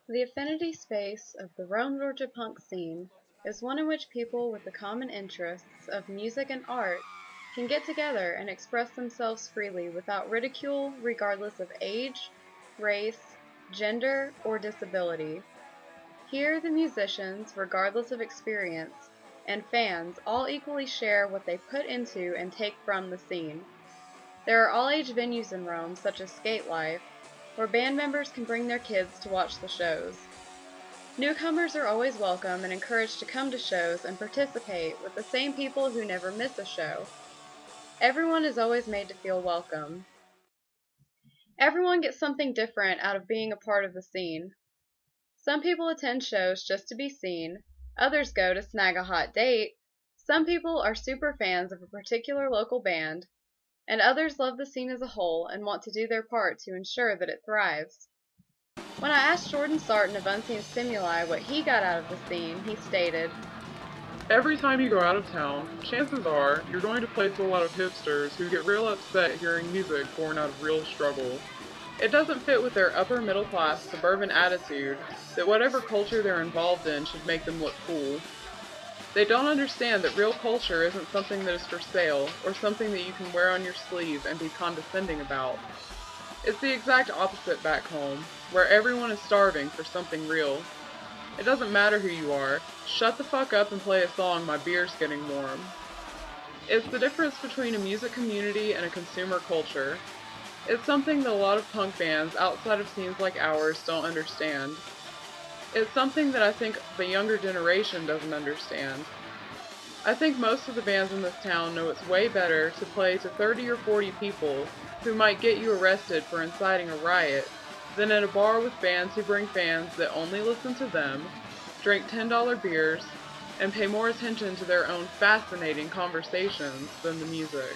The affinity space of the Rome, Georgia punk scene is one in which people with the common interests of music and art can get together and express themselves freely without ridicule, regardless of age, race, gender, or disability. Here, the musicians, regardless of experience, and fans all equally share what they put into and take from the scene. There are all-age venues in Rome, such as Skate Life, where band members can bring their kids to watch the shows. Newcomers are always welcome and encouraged to come to shows and participate with the same people who never miss a show. Everyone is always made to feel welcome. Everyone gets something different out of being a part of the scene. Some people attend shows just to be seen, others go to snag a hot date, some people are super fans of a particular local band, and others love the scene as a whole and want to do their part to ensure that it thrives. When I asked Jordan Sarton of Unseen Stimuli what he got out of the scene, he stated, Every time you go out of town, chances are you're going to play to a lot of hipsters who get real upset hearing music born out of real struggle. It doesn't fit with their upper middle class suburban attitude that whatever culture they're involved in should make them look cool. They don't understand that real culture isn't something that is for sale or something that you can wear on your sleeve and be condescending about. It's the exact opposite back home, where everyone is starving for something real. It doesn't matter who you are. Shut the fuck up and play a song, my beer's getting warm. It's the difference between a music community and a consumer culture. It's something that a lot of punk bands outside of scenes like ours don't understand. It's something that I think the younger generation doesn't understand. I think most of the bands in this town know it's way better to play to 30 or 40 people who might get you arrested for inciting a riot than at a bar with bands who bring fans that only listen to them, drink $10 beers, and pay more attention to their own fascinating conversations than the music.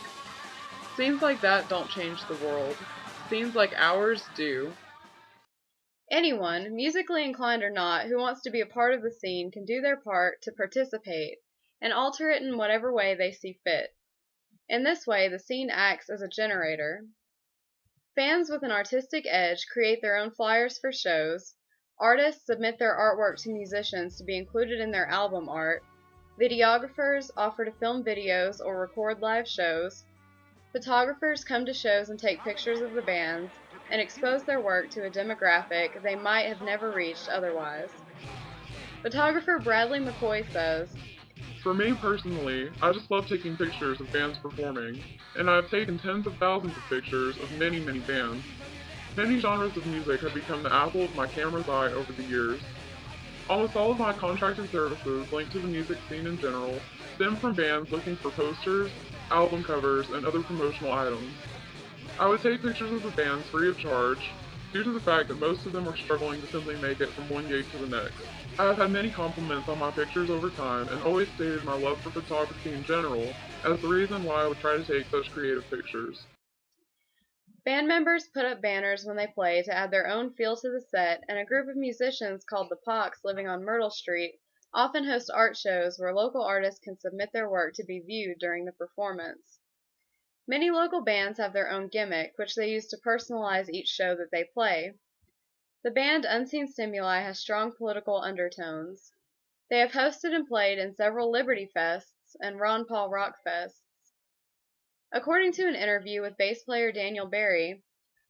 Scenes like that don't change the world. Scenes like ours do. anyone, musically inclined or not, who wants to be a part of the scene can do their part to participate and alter it in whatever way they see fit. In this way, the scene acts as a generator. Fans with an artistic edge create their own flyers for shows, artists submit their artwork to musicians to be included in their album art, videographers offer to film videos or record live shows, photographers come to shows and take pictures of the bands and expose their work to a demographic they might have never reached otherwise. Photographer Bradley McCoy says, For me personally, I just love taking pictures of bands performing, and I've taken tens of thousands of pictures of many, many bands. Many genres of music have become the apple of my camera's eye over the years. Almost all of my contracted services linked to the music scene in general stem from bands looking for posters, album covers, and other promotional items. I would take pictures of the bands free of charge, due to the fact that most of them are struggling to simply make it from one gig to the next. I have had many compliments on my pictures over time and always stated my love for photography in general as the reason why I would try to take such creative pictures. band members put up banners when they play to add their own feel to the set, and a group of musicians called the Pox living on Myrtle Street often host art shows where local artists can submit their work to be viewed during the performance. Many local bands have their own gimmick, which they use to personalize each show that they play. The band Unseen Stimuli has strong political undertones. They have hosted and played in several Liberty Fests and Ron Paul Rock Fests. According to an interview with bass player Daniel Barry,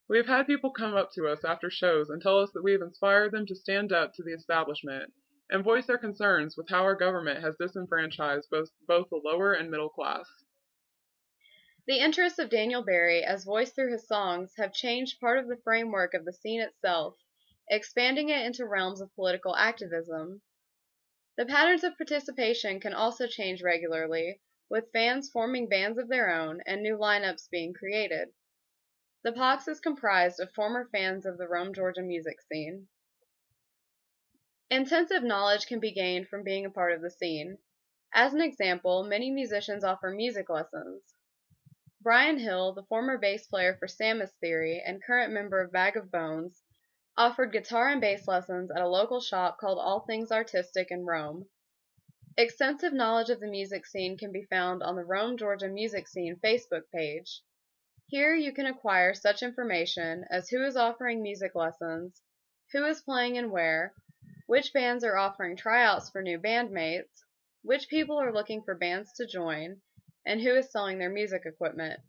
We have had people come up to us after shows and tell us that we have inspired them to stand up to the establishment and voice their concerns with how our government has disenfranchised both the lower and middle class. the interests of Daniel Barry, as voiced through his songs, have changed part of the framework of the scene itself, expanding it into realms of political activism. The patterns of participation can also change regularly, with fans forming bands of their own and new lineups being created. The Pox is comprised of former fans of the Rome, Georgia music scene. Intensive knowledge can be gained from being a part of the scene. As an example, many musicians offer music lessons. Brian Hill, the former bass player for Samus Theory and current member of Bag of Bones, offered guitar and bass lessons at a local shop called All Things Artistic in Rome. Extensive knowledge of the music scene can be found on the Rome, Georgia Music Scene Facebook page. Here you can acquire such information as who is offering music lessons, who is playing and where, which bands are offering tryouts for new bandmates, which people are looking for bands to join, and who is selling their music equipment.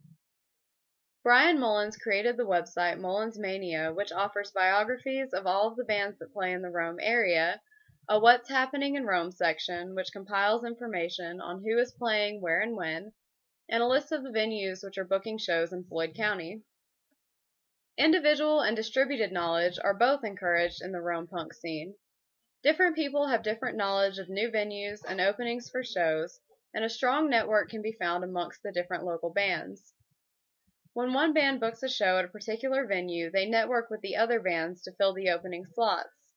Brian Mullins created the website Mullins Mania, which offers biographies of all of the bands that play in the Rome area, a What's Happening in Rome section, which compiles information on who is playing, where, and when, and a list of the venues which are booking shows in Floyd County. Individual and distributed knowledge are both encouraged in the Rome punk scene. Different people have different knowledge of new venues and openings for shows, and a strong network can be found amongst the different local bands. When one band books a show at a particular venue, they network with the other bands to fill the opening slots.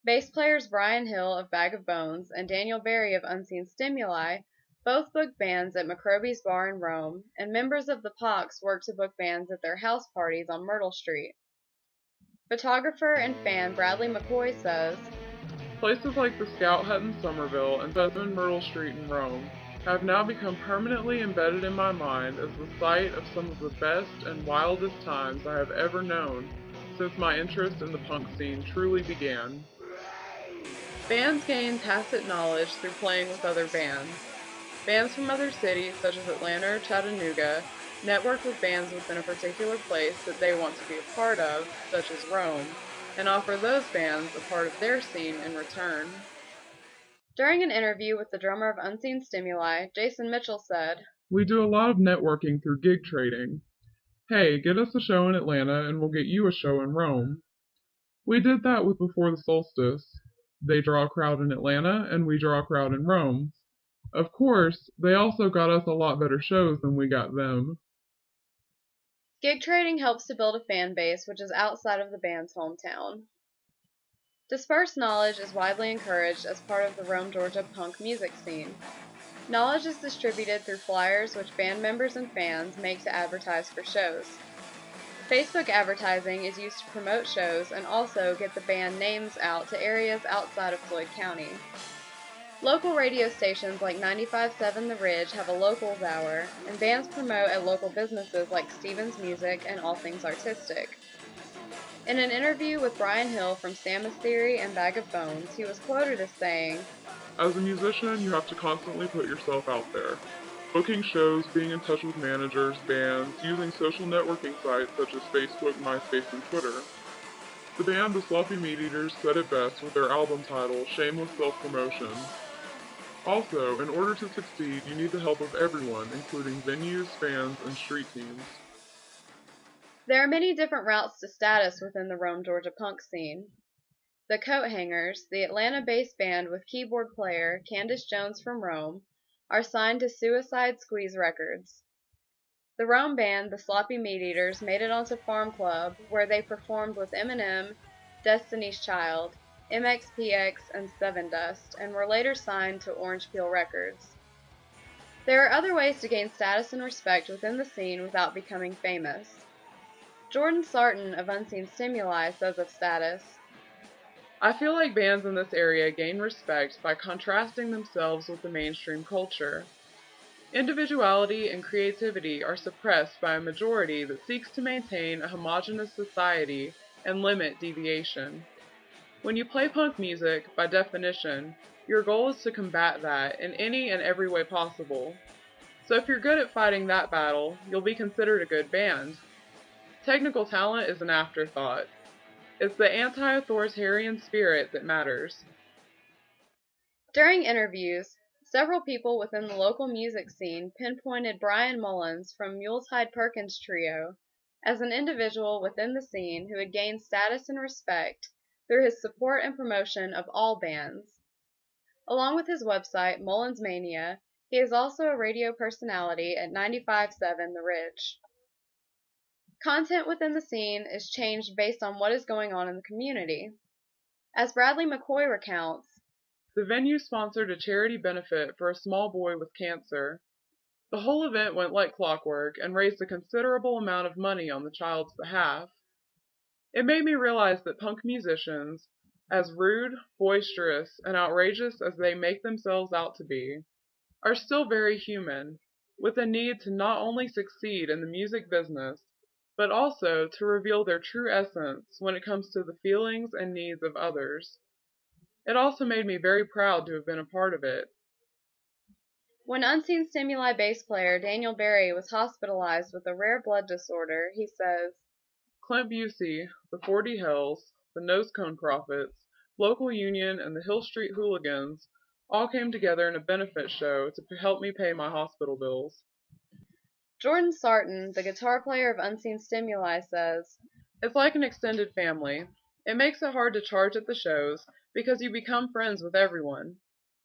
Bass players Brian Hill of Bag of Bones and Daniel Berry of Unseen Stimuli both booked bands at McRobie's Bar in Rome, and members of the Pox work to book bands at their house parties on Myrtle Street. Photographer and fan Bradley McCoy says, Places like the Scout Hut in Somerville and 7 Myrtle Street in Rome have now become permanently embedded in my mind as the site of some of the best and wildest times I have ever known since my interest in the punk scene truly began. Bands gain tacit knowledge through playing with other bands. Bands from other cities, such as Atlanta or Chattanooga, network with bands within a particular place that they want to be a part of, such as Rome, and offer those bands a part of their scene in return. During an interview with the drummer of Unseen Stimuli, Jason Mitchell said, We do a lot of networking through gig trading. Hey, get us a show in Atlanta and we'll get you a show in Rome. We did that with Before the Solstice. They draw a crowd in Atlanta and we draw a crowd in Rome. Of course, they also got us a lot better shows than we got them. Gig trading helps to build a fan base which is outside of the band's hometown. Dispersed knowledge is widely encouraged as part of the Rome, Georgia punk music scene. Knowledge is distributed through flyers which band members and fans make to advertise for shows. Facebook advertising is used to promote shows and also get the band names out to areas outside of Floyd County. Local radio stations like 95.7 The Ridge have a locals hour, and bands promote at local businesses like Stevens Music and All Things Artistic. In an interview with Brian Hill from Samus Theory and Bag of Bones, he was quoted as saying, As a musician, you have to constantly put yourself out there. Booking shows, being in touch with managers, bands, using social networking sites such as Facebook, MySpace, and Twitter. The band The Sloppy Meat Eaters said it best with their album title, Shameless Self-Promotion. Also, in order to succeed, you need the help of everyone, including venues, fans, and street teams. There are many different routes to status within the Rome, Georgia punk scene. The Coat Hangers, the Atlanta-based band with keyboard player Candace Jones from Rome, are signed to Suicide Squeeze Records. The Rome band, the Sloppy Meat Eaters, made it onto Farm Club, where they performed with Eminem, Destiny's Child, MXPX, and Sevendust, and were later signed to Orange Peel Records. There are other ways to gain status and respect within the scene without becoming famous. Jordan Sarton of Unseen Stimuli says of status, I feel like bands in this area gain respect by contrasting themselves with the mainstream culture. Individuality and creativity are suppressed by a majority that seeks to maintain a homogeneous society and limit deviation. When you play punk music, by definition, your goal is to combat that in any and every way possible. So if you're good at fighting that battle, you'll be considered a good band. Technical talent is an afterthought. It's the anti-authoritarian spirit that matters. During interviews, several people within the local music scene pinpointed Brian Mullins from Yuletide Perkins Trio as an individual within the scene who had gained status and respect through his support and promotion of all bands. Along with his website, Mullins Mania, he is also a radio personality at 95.7 The Ridge. Content within the scene is changed based on what is going on in the community. As Bradley McCoy recounts, the venue sponsored a charity benefit for a small boy with cancer. The whole event went like clockwork and raised a considerable amount of money on the child's behalf. It made me realize that punk musicians, as rude, boisterous, and outrageous as they make themselves out to be, are still very human, with a need to not only succeed in the music business, but also to reveal their true essence when it comes to the feelings and needs of others. It also made me very proud to have been a part of it. When Unseen Stimuli bass player Daniel Barry was hospitalized with a rare blood disorder, he says, Clint Busey, the 40 Hells, the Nose Cone Prophets, local union, and the Hill Street Hooligans all came together in a benefit show to help me pay my hospital bills. Jordan Sarton, the guitar player of Unseen Stimuli, says, It's like an extended family. It makes it hard to charge at the shows because you become friends with everyone.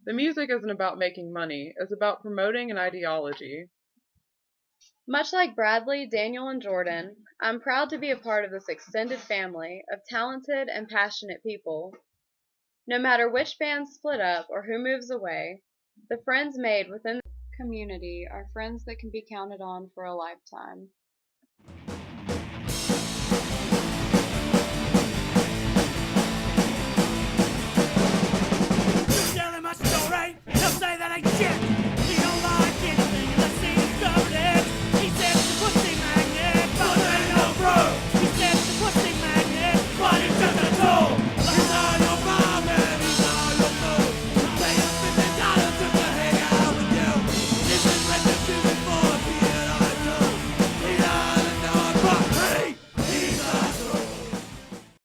The music isn't about making money, it's about promoting an ideology. Much like Bradley, Daniel, and Jordan, I'm proud to be a part of this extended family of talented and passionate people. No matter which band split up or who moves away, the friends made within the community are friends that can be counted on for a lifetime.